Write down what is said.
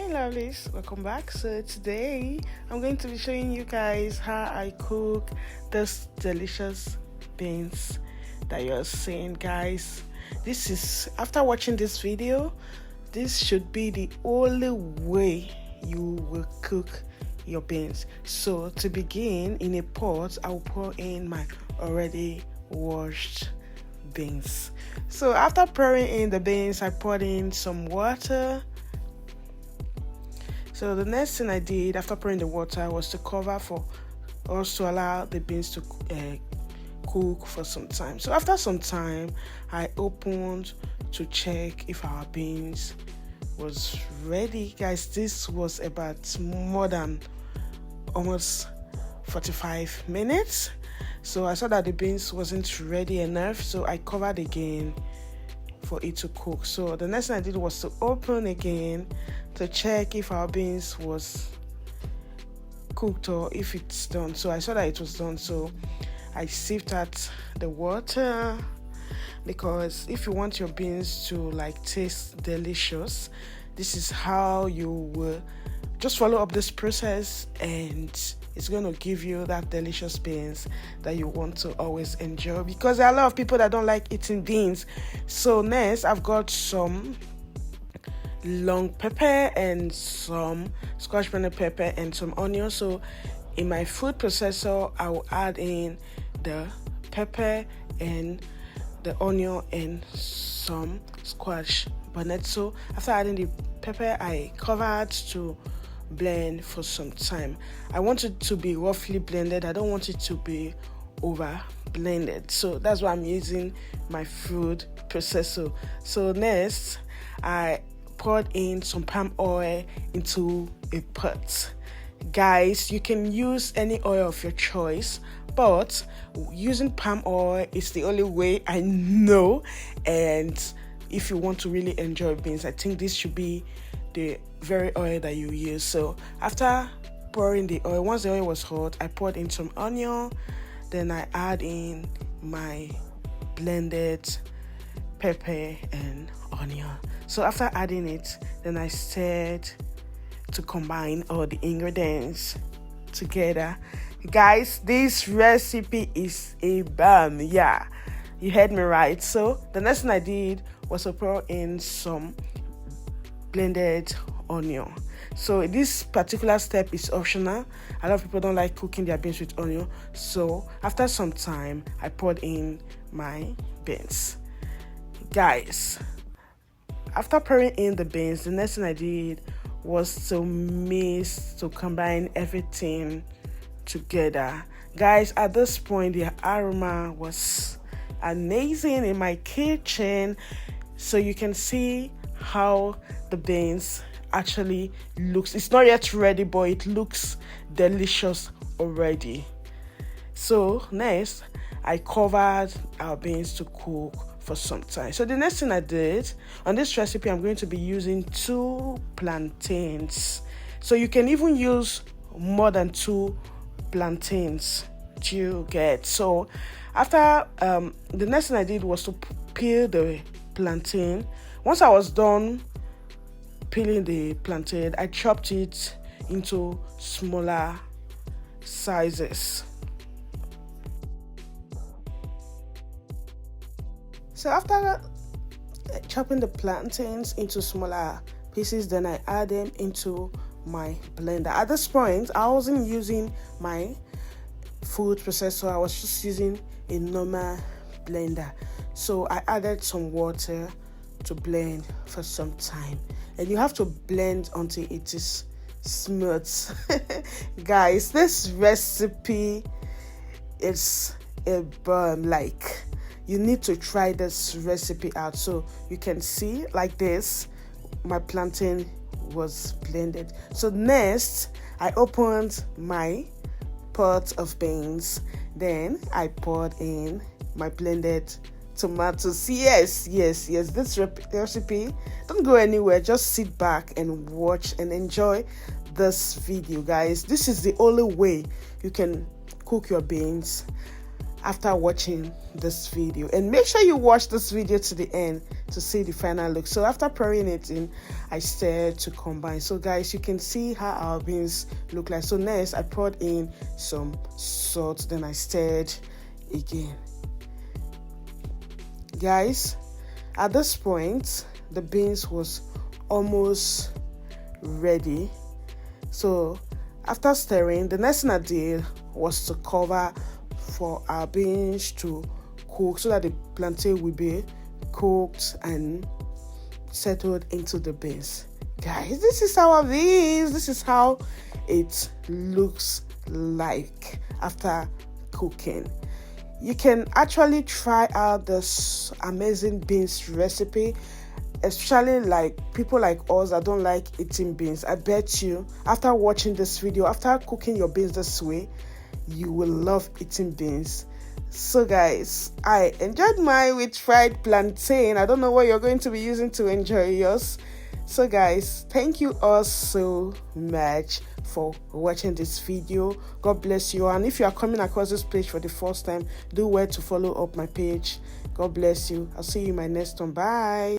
Lovelies, welcome back. So today I'm going to be showing you guys how I cook this delicious beans that you're seeing, guys. This is, after watching this video, this should be the only way you will cook your beans. So to begin, in a pot I'll pour in my already washed beans. So after pouring in the beans, I poured in some water. So the next thing I did after pouring the water was to cover for us to allow the beans to cook for some time. So after some time, I opened to check if our beans was ready. Guys, this was about more than almost 45 minutes. So I saw that the beans wasn't ready enough, so I covered again for it to cook. So the next thing I did was to open again to check if our beans was cooked or if it's done. So I saw that it was done, so I sieved out the water, because if you want your beans to taste delicious, this is how you will just follow up this process, and it's going to give you that delicious beans that you want to always enjoy, because there are a lot of people that don't like eating beans. So next, I've got some long pepper and some Scotch bonnet pepper and some onion. So in my food processor, I will add in the pepper and the onion and some Scotch bonnet. So after adding the pepper, I covered to blend for some time. I want it to be roughly blended. I don't want it to be over blended. So that's why I'm using my food processor. So next, I poured in some palm oil into a pot. Guys, you can use any oil of your choice, but using palm oil is the only way I know. And if you want to really enjoy beans, I think this should be the very oil that you use. So after pouring the oil, once the oil was hot, I poured in some onion. Then I add in my blended pepper and onion. So after adding it, then I started to combine all the ingredients together. Guys, this recipe is a bomb. Yeah, you heard me right. So the next thing I did was to pour in some blended onion. So this particular step is optional. A lot of people don't like cooking their beans with onion. So after some time, I poured in my beans. Guys, after pouring in the beans, the next thing I did was to combine everything together. Guys, at this point, the aroma was amazing in my kitchen. So you can see how the beans actually looks. It's not yet ready, but it looks delicious already. So next, I covered our beans to cook for some time. So the next thing I did on this recipe, I'm going to be using 2 plantains. So you can even use more than 2 plantains. Do you get? So after the next thing I did was to peel the plantain. Once I was done peeling the plantain, I chopped it into smaller sizes. So after chopping the plantains into smaller pieces, then I add them into my blender. At this point, I wasn't using my food processor. I was just using a normal blender. So I added some water to blend for some time. And you have to blend until it is smooth. Guys, this recipe is a bomb. You need to try this recipe out. So you can see like this, my plantain was blended. So next, I opened my pot of beans. Then I poured in my blended tomatoes. Yes, this recipe, don't go anywhere. Just sit back and watch and enjoy this video, guys. This is the only way you can cook your beans. after watching this video. And make sure you watch this video to the end to see the final look. So after pouring it in, I stirred to combine. So guys, you can see how our beans look like. So next I poured in some salt, then I stirred again. Guys, at this point the beans was almost ready. So after stirring, the next thing I did was to cover for our beans to cook so that the plantain will be cooked and settled into the beans. Guys, this is our beans. This is how it looks like after cooking. You can actually try out this amazing beans recipe, especially like people like us that don't like eating beans. I bet you after watching this video, after cooking your beans this way, you will love eating beans. So guys, I enjoyed mine with fried plantain. I don't know what you're going to be using to enjoy yours. So guys, thank you all so much for watching this video. God bless you. And if you are coming across this page for the first time, do well to follow up my page. God bless you. I'll see you in my next one. Bye.